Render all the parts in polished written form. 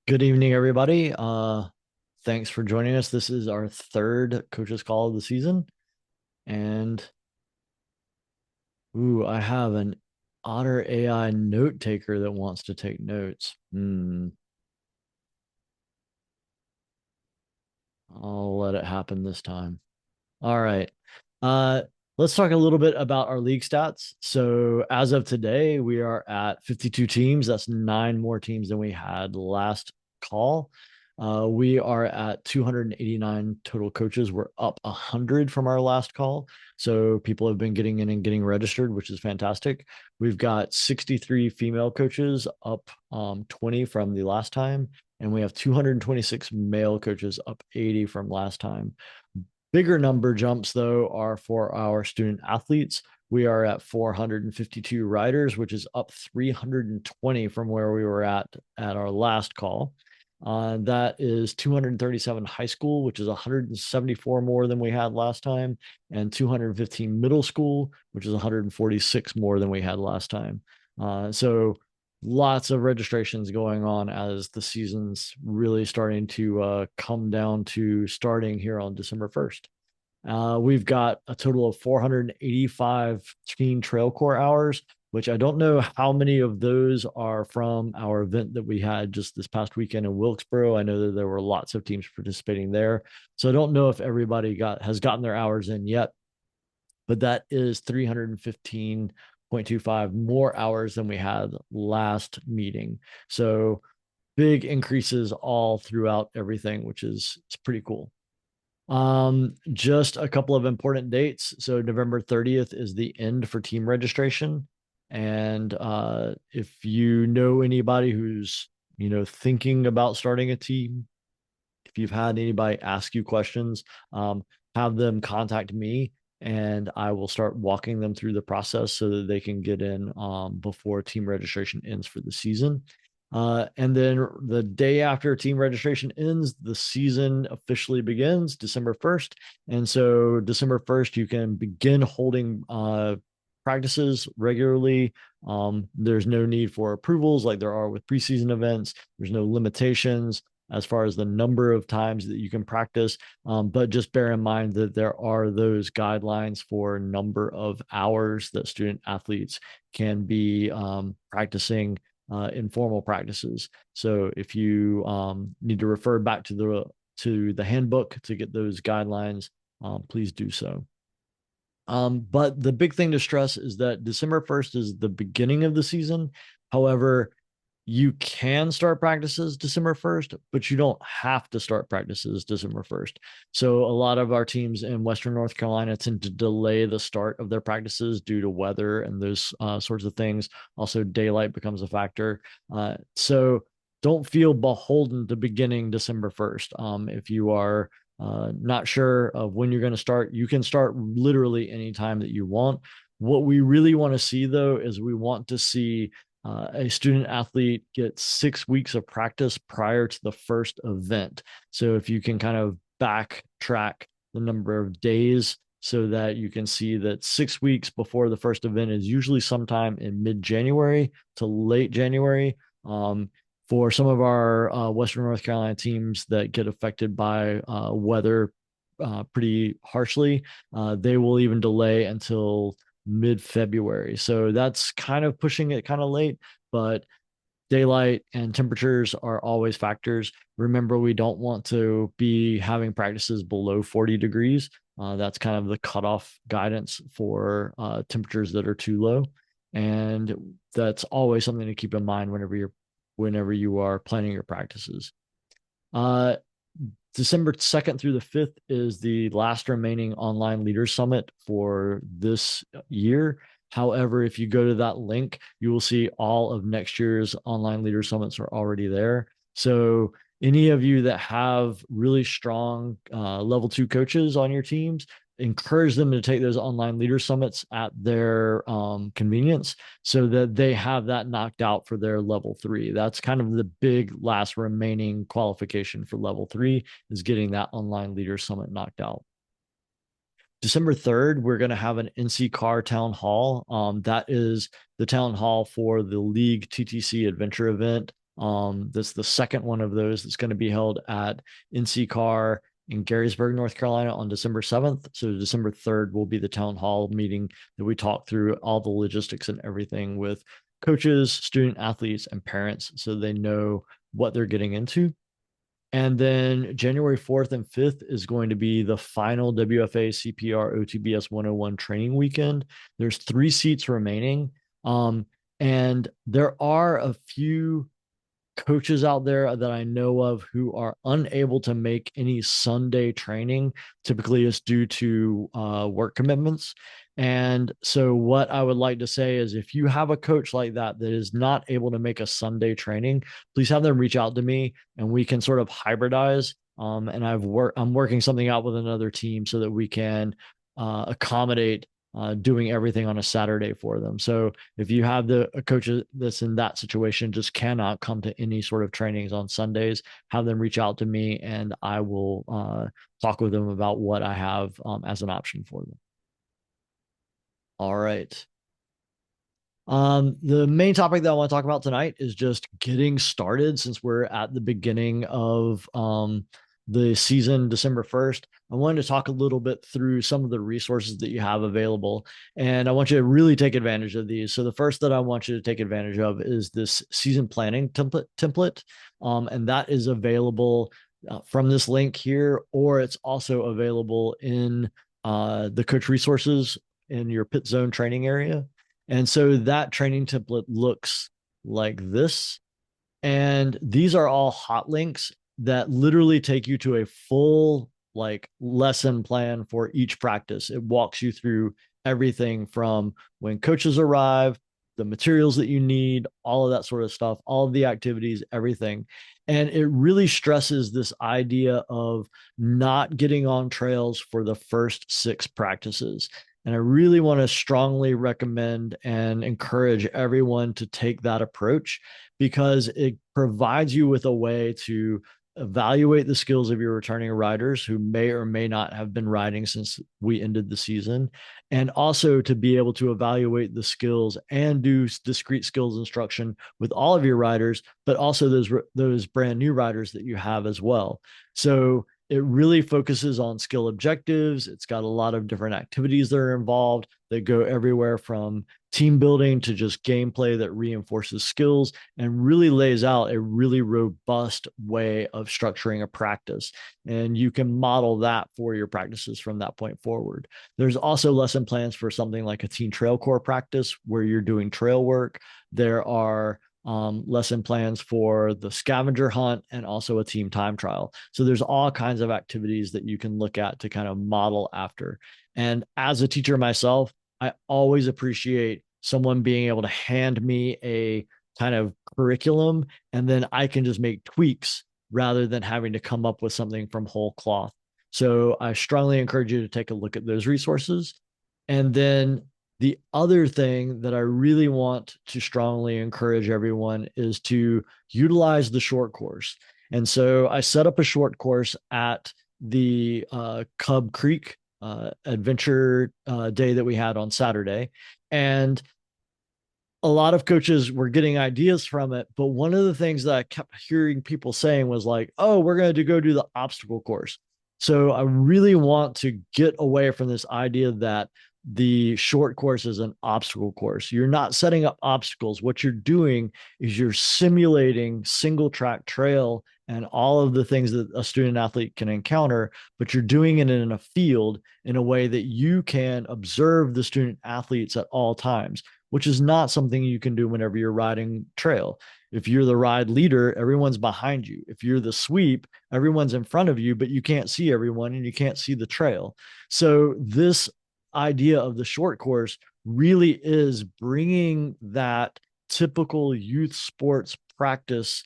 Good evening, everybody. Thanks for joining us. This is our third coaches call of the season. And I have an Otter AI note taker that wants to take notes. I'll let it happen this time. All right. Uh, let's talk a little bit about our league stats. So as of today, we are at 52 teams. That's nine more teams than we had last call. We are at 289 total coaches. We're up 100 from our last call. So people have been getting in and getting registered, which is fantastic. We've got 63 female coaches, up 20 from the last time. And we have 226 male coaches, up 80 from last time. Bigger number jumps, though, are for our student athletes. We are at 452 riders, which is up 320 from where we were at our last call. That is 237 high school, which is 174 more than we had last time, and 215 middle school, which is 146 more than we had last time. So lots of registrations going on as the season's really starting to come down to starting here on December 1st. We've got a total of 485 teen trail core hours, which I don't know how many of those are from our event that we had just this past weekend in Wilkesboro. I know that there were lots of teams participating there. So I don't know if everybody has gotten their hours in yet, but that is 315.25 more hours than we had last meeting. So big increases all throughout everything, which is it's pretty cool. Just a couple of important dates. So November 30th is the end for team registration. And if you know anybody who's, thinking about starting a team, if you've had anybody ask you questions, have them contact me and I will start walking them through the process so that they can get in before team registration ends for the season. And then the day after team registration ends, the season officially begins December 1st. And so December 1st, you can begin holding practices regularly. There's no need for approvals like there are with preseason events. There's no limitations as far as the number of times that you can practice. But just bear in mind that there are those guidelines for number of hours that student athletes can be practicing informal practices. So if you need to refer back to the handbook to get those guidelines, please do so. But the big thing to stress is that December 1st is the beginning of the season. However, you can start practices December 1st, but you don't have to start practices December 1st. So a lot of our teams in Western North Carolina tend to delay the start of their practices due to weather and those sorts of things. Also, daylight becomes a factor. So don't feel beholden to beginning December 1st. If you are not sure of when you're going to start, you can start literally anytime that you want. What we really want to see, though, is we want to see a student athlete get 6 weeks of practice prior to the first event. So if you can kind of backtrack the number of days so that you can see that 6 weeks before the first event is usually sometime in mid-January to late January. For some of our Western North Carolina teams that get affected by weather pretty harshly, they will even delay until mid-February. So that's kind of pushing it kind of late, but daylight and temperatures are always factors. Remember, we don't want to be having practices below 40 degrees. That's kind of the cutoff guidance for temperatures that are too low. And that's always something to keep in mind whenever you are planning your practices. Uh, December 2nd through the 5th is the last remaining online leaders summit for this year. However, if you go to that link, you will see all of next year's online leader summits are already there. So any of you that have really strong level 2 coaches on your teams, encourage them to take those online leader summits at their convenience so that they have that knocked out for their level 3. That's kind of the big last remaining qualification for level 3 is getting that online leader summit knocked out. December 3rd, we're going to have an NC Car Town Hall. That is the town hall for the League TTC Adventure event. That's the second one of those that's going to be held at NC Carr in Garysburg, North Carolina on December 7th. So December 3rd will be the town hall meeting that we talk through all the logistics and everything with coaches, student athletes, and parents so they know what they're getting into. And then January 4th and 5th is going to be the final WFA CPR OTBS 101 training weekend. There's 3 seats remaining. And there are a few coaches out there that I know of who are unable to make any Sunday training. Typically, it's due to work commitments. And so, what I would like to say is if you have a coach like that that is not able to make a Sunday training, please have them reach out to me and we can sort of hybridize. And I'm working something out with another team so that we can accommodate doing everything on a Saturday for them. So if you have a coach that's in that situation, just cannot come to any sort of trainings on Sundays, have them reach out to me and I will talk with them about what I have as an option for them. All right. The main topic that I want to talk about tonight is just getting started since we're at the beginning of the season, December 1st. I wanted to talk a little bit through some of the resources that you have available, and I want you to really take advantage of these. So the first that I want you to take advantage of is this season planning template, and that is available from this link here, or it's also available in the coach resources in your pit zone training area. And so that training template looks like this. And these are all hot links that literally take you to a full like lesson plan for each practice. It walks you through everything from when coaches arrive, the materials that you need, all of that sort of stuff, all of the activities, everything. And it really stresses this idea of not getting on trails for the first 6 practices. And I really want to strongly recommend and encourage everyone to take that approach because it provides you with a way to evaluate the skills of your returning riders who may or may not have been riding since we ended the season, and also to be able to evaluate the skills and do discrete skills instruction with all of your riders, but also those brand new riders that you have as well. So it really focuses on skill objectives. It's got a lot of different activities that are involved that go everywhere from team building to just gameplay that reinforces skills and really lays out a really robust way of structuring a practice. And you can model that for your practices from that point forward. There's also lesson plans for something like a Team Trail Core practice where you're doing trail work. There are lesson plans for the scavenger hunt and also a team time trial. So there's all kinds of activities that you can look at to kind of model after. And as a teacher myself, I always appreciate someone being able to hand me a kind of curriculum and then I can just make tweaks rather than having to come up with something from whole cloth. So I strongly encourage you to take a look at those resources. And then the other thing that I really want to strongly encourage everyone is to utilize the short course. And so I set up a short course at the Cub Creek adventure day that we had on Saturday. And a lot of coaches were getting ideas from it. But one of the things that I kept hearing people saying was like, oh, we're going to go do the obstacle course. So I really want to get away from this idea that the short course is an obstacle course. You're not setting up obstacles. What you're doing is you're simulating single track trail and all of the things that a student athlete can encounter, but you're doing it in a field in a way that you can observe the student athletes at all times, which is not something you can do whenever you're riding trail. If you're the ride leader, everyone's behind you. If you're the sweep, everyone's in front of you, but you can't see everyone and you can't see the trail. So this idea of the short course really is bringing that typical youth sports practice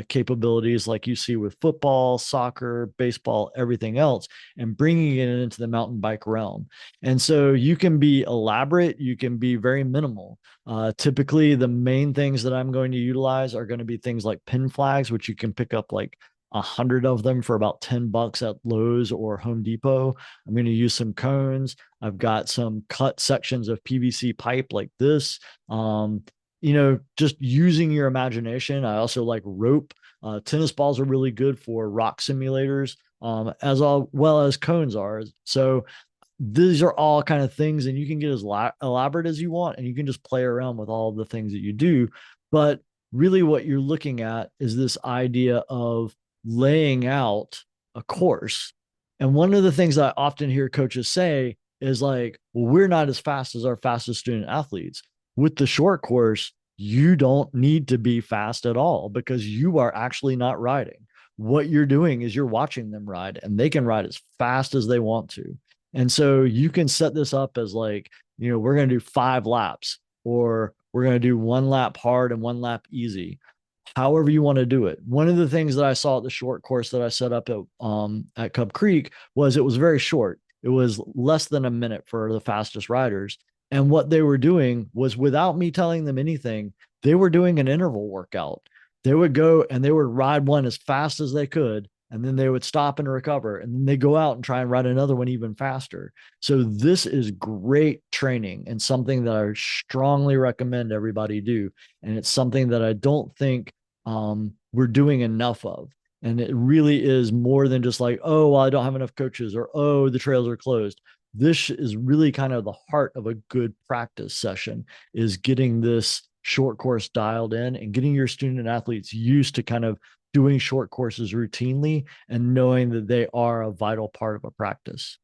capabilities like you see with football, soccer, baseball, everything else, and bringing it into the mountain bike realm. And so you can be elaborate, you can be very minimal. Typically, the main things that I'm going to utilize are going to be things like pin flags, which you can pick up like 100 of them for about $10 at Lowe's or Home Depot. I'm going to use some cones. I've got some cut sections of PVC pipe like this. just using your imagination. I also like rope. Tennis balls are really good for rock simulators, as well as cones are. So these are all kind of things, and you can get as elaborate as you want, and you can just play around with all the things that you do. But really, what you're looking at is this idea of laying out a course. And one of the things I often hear coaches say is like, well, we're not as fast as our fastest student athletes. With the short course, you don't need to be fast at all because you are actually not riding. What you're doing is you're watching them ride, and they can ride as fast as they want to. And so you can set this up as like, we're going to do 5 laps, or we're going to do 1 lap hard and 1 lap easy, however you want to do it. One of the things that I saw at the short course that I set up at Cub Creek was it was very short. It was less than a minute for the fastest riders. And what they were doing was, without me telling them anything, they were doing an interval workout. They would go and they would ride one as fast as they could, and then they would stop and recover, and then they go out and try and ride another one even faster. So this is great training, and something that I strongly recommend everybody do. And it's something that I don't think we're doing enough of. And it really is more than just like, oh, well, I don't have enough coaches, or oh, the trails are closed. This is really kind of the heart of a good practice session, is getting this short course dialed in and getting your student athletes used to kind of doing short courses routinely and knowing that they are a vital part of a practice.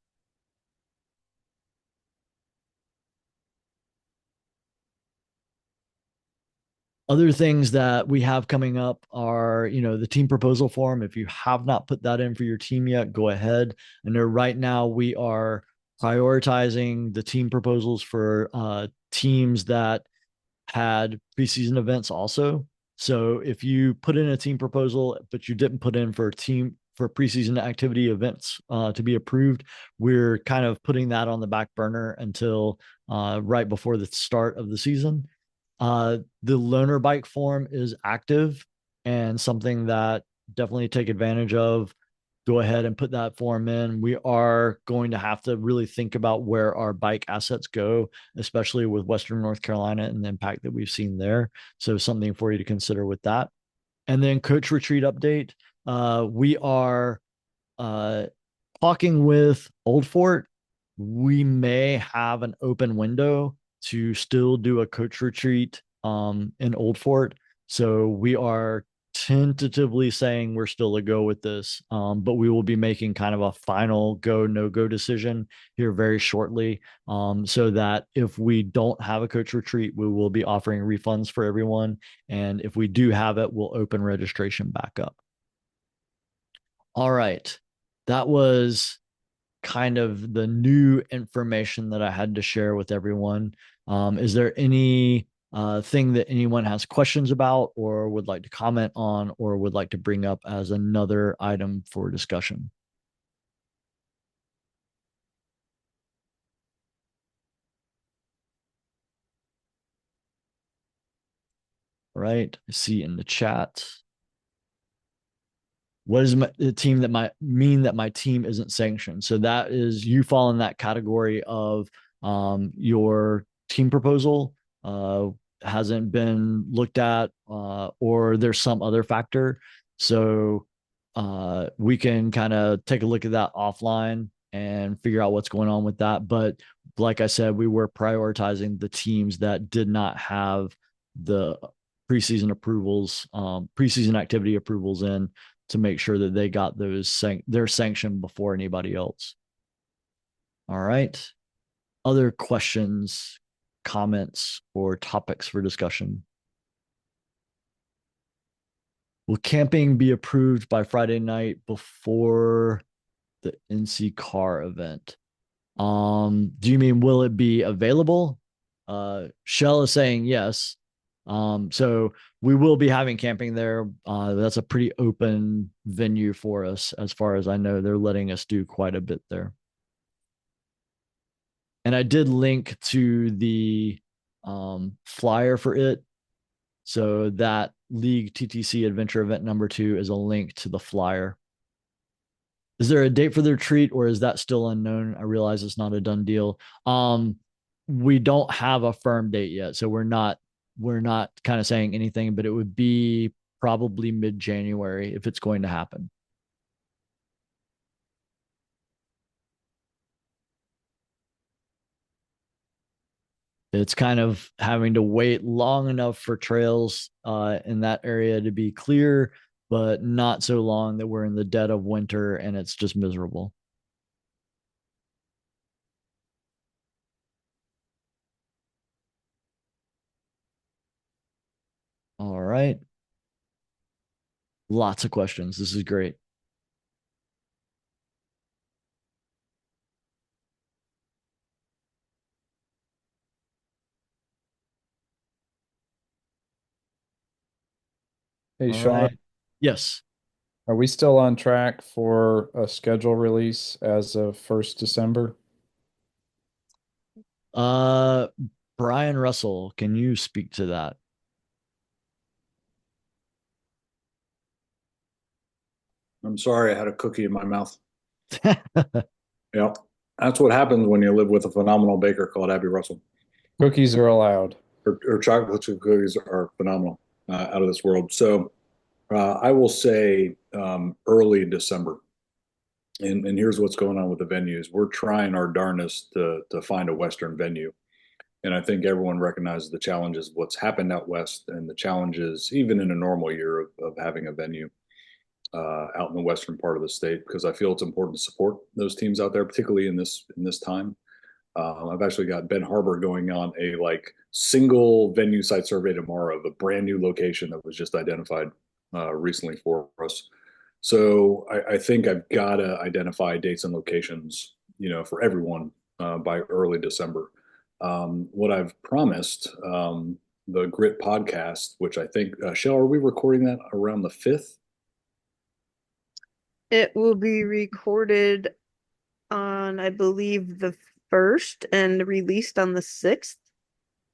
Other things that we have coming up are, the team proposal form. If you have not put that in for your team yet, go ahead. I know right now we are prioritizing the team proposals for teams that had preseason events also. So if you put in a team proposal, but you didn't put in for preseason activity events to be approved, we're kind of putting that on the back burner until right before the start of the season. The loaner bike form is active and something that definitely take advantage of. Go ahead and put that form in. We are going to have to really think about where our bike assets go, especially with Western North Carolina and the impact that we've seen there. So something for you to consider with that. And then coach retreat update. We are uh, talking with Old Fort. We may have an open window to still do a coach retreat in Old Fort. So we are tentatively saying we're still a go with this, but we will be making kind of a final go, no go decision here very shortly, so that if we don't have a coach retreat, we will be offering refunds for everyone. And if we do have it, we'll open registration back up. All right. That was kind of the new information that I had to share with everyone. Is there any thing that anyone has questions about, or would like to comment on, or would like to bring up as another item for discussion? All right. I see in the chat. What is the team that might mean that my team isn't sanctioned? So that is, you fall in that category of your team proposal hasn't been looked at, or there's some other factor. So we can kind of take a look at that offline and figure out what's going on with that. But like I said, we were prioritizing the teams that did not have the preseason approvals, preseason activity approvals in, to make sure that they got their sanction before anybody else. All right. Other questions, comments, or topics for discussion? Will camping be approved by Friday night before the NC car event? Do you mean will it be available? Shell is saying yes. So we will be having camping there. That's a pretty open venue for us, as far as I know. They're letting us do quite a bit there. And I did link to the flyer for it. So that League TTC Adventure Event #2 is a link to the flyer. Is there a date for the retreat, or is that still unknown? I realize it's not a done deal. We don't have a firm date yet, so we're not we're not kind of saying anything, but it would be probably mid-January if it's going to happen. It's kind of having to wait long enough for trails in that area to be clear, but not so long that we're in the dead of winter and it's just miserable. All right. Lots of questions. This is great. Hey, All Sean, right. Yes. are we still on track for a schedule release as of 1st December? Uh, Brian Russell, can you speak to that? I'm sorry, I had a cookie in my mouth. Yeah, that's what happens when you live with a phenomenal baker called Abby Russell. Cookies are allowed. Her chocolate chip cookies are phenomenal, out of this world. So I will say early December. And here's what's going on with the venues. We're trying our darnest to find a Western venue. And I think everyone recognizes the challenges of what's happened out West and the challenges, even in a normal year, of having a venue out in the western part of the state, because I feel it's important to support those teams out there, particularly in this time. I've actually got Ben Harbor going on a like single venue site survey tomorrow of a brand new location that was just identified recently for us. So I think I've got to identify dates and locations, for everyone by early December. What I've promised, the Grit podcast, which I think, Shell, are we recording that around the 5th? It will be recorded on, I believe, the 1st and released on the 6th.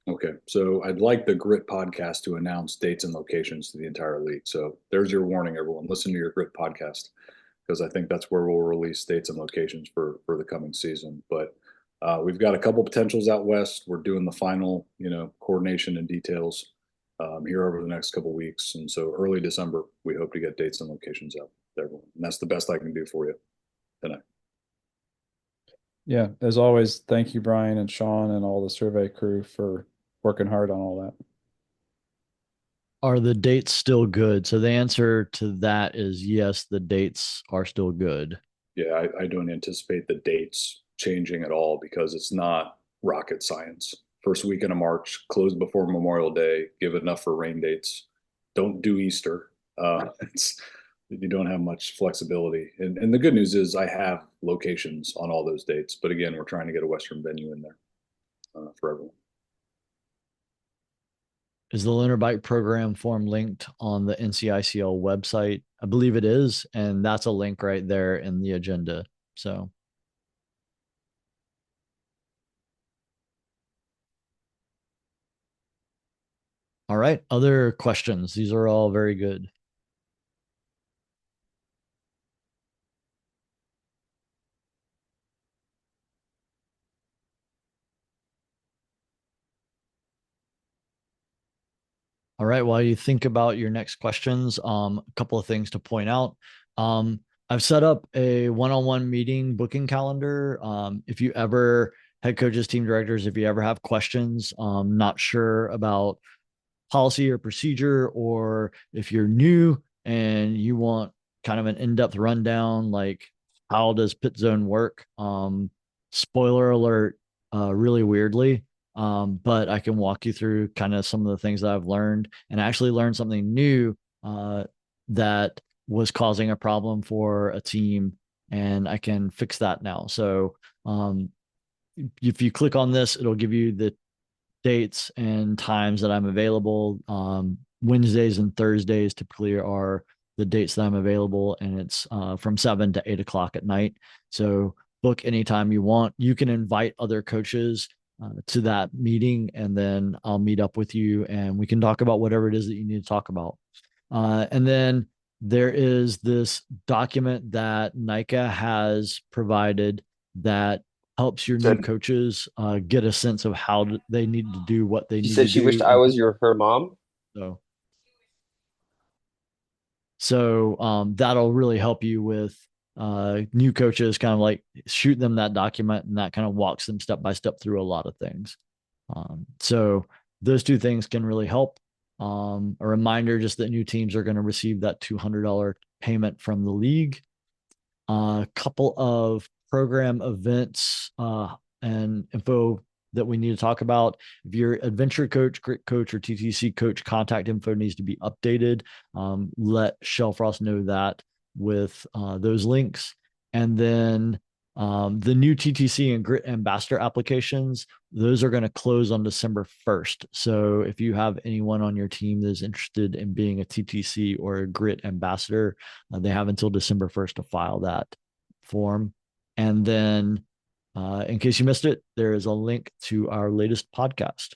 Okay, so I'd like the Grit podcast to announce dates and locations to the entire league. So there's your warning, everyone. Listen to your Grit podcast, because I think that's where we'll release dates and locations for the coming season. But we've got a couple potentials out west. We're doing the final, coordination and details here over the next couple weeks, and so early December we hope to get dates and locations out to everyone. And that's the best I can do for you tonight. Yeah, as always, thank you, Brian and Sean and all the survey crew for working hard on all that. Are the dates still good? So the answer to that is yes, the dates are still good. Yeah, I don't anticipate the dates changing at all because it's not rocket science. First weekend of March, close before Memorial Day, give enough for rain dates. Don't do Easter. It's you don't have much flexibility. And the good news is I have locations on all those dates. But again, we're trying to get a Western venue in there for everyone. Is the Lunar Bike Program form linked on the NCICL website? I believe it is, and that's a link right there in the agenda. So, all right, other questions? These are all very good. All right. While you think about your next questions, a couple of things to point out. I've set up a one-on-one meeting booking calendar. If you ever, head coaches, team directors, if you ever have questions, not sure about policy or procedure, or if you're new and you want kind of an in-depth rundown, like how does pit zone work? Spoiler alert, really weirdly. But I can walk you through kind of some of the things that I've learned, and actually learned something new that was causing a problem for a team, and I can fix that now. So if you click on this, it'll give you the dates and times that I'm available. Wednesdays and Thursdays typically are the dates that I'm available, and it's from 7 to 8 o'clock at night. So book anytime you want. You can invite other coaches to that meeting, and then I'll meet up with you and we can talk about whatever it is that you need to talk about. And then there is this document that NICA has provided that helps your new Said coaches get a sense of how they need to do what they she need said to she wished do. I was her mom. So that'll really help you with new coaches, kind of like shoot them that document, and that kind of walks them step by step through a lot of things. So those two things can really help. A reminder just that new teams are going to receive that $200 payment from the league. A couple of program events and info that we need to talk about. If your adventure coach, grit coach, or TTC coach contact info needs to be updated, let Shellfrost know that with those links. And then the new TTC and Grit Ambassador applications, those are going to close on December 1st. So if you have anyone on your team that is interested in being a TTC or a Grit Ambassador, they have until December 1st to file that form. And then in case you missed it, there is a link to our latest podcast.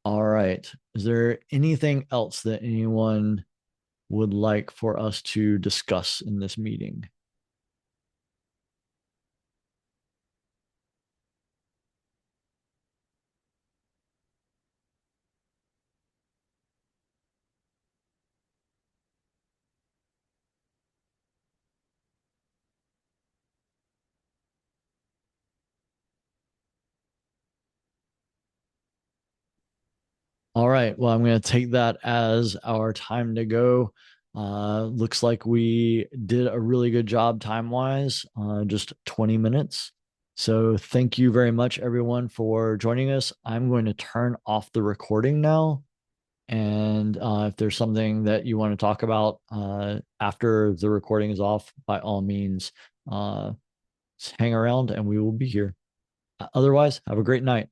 All right. Is there anything else that anyone would like for us to discuss in this meeting? All right. Well, I'm going to take that as our time to go. Looks like we did a really good job time wise, just 20 minutes. So thank you very much, everyone, for joining us. I'm going to turn off the recording now. And if there's something that you want to talk about after the recording is off, by all means, hang around and we will be here. Otherwise, have a great night.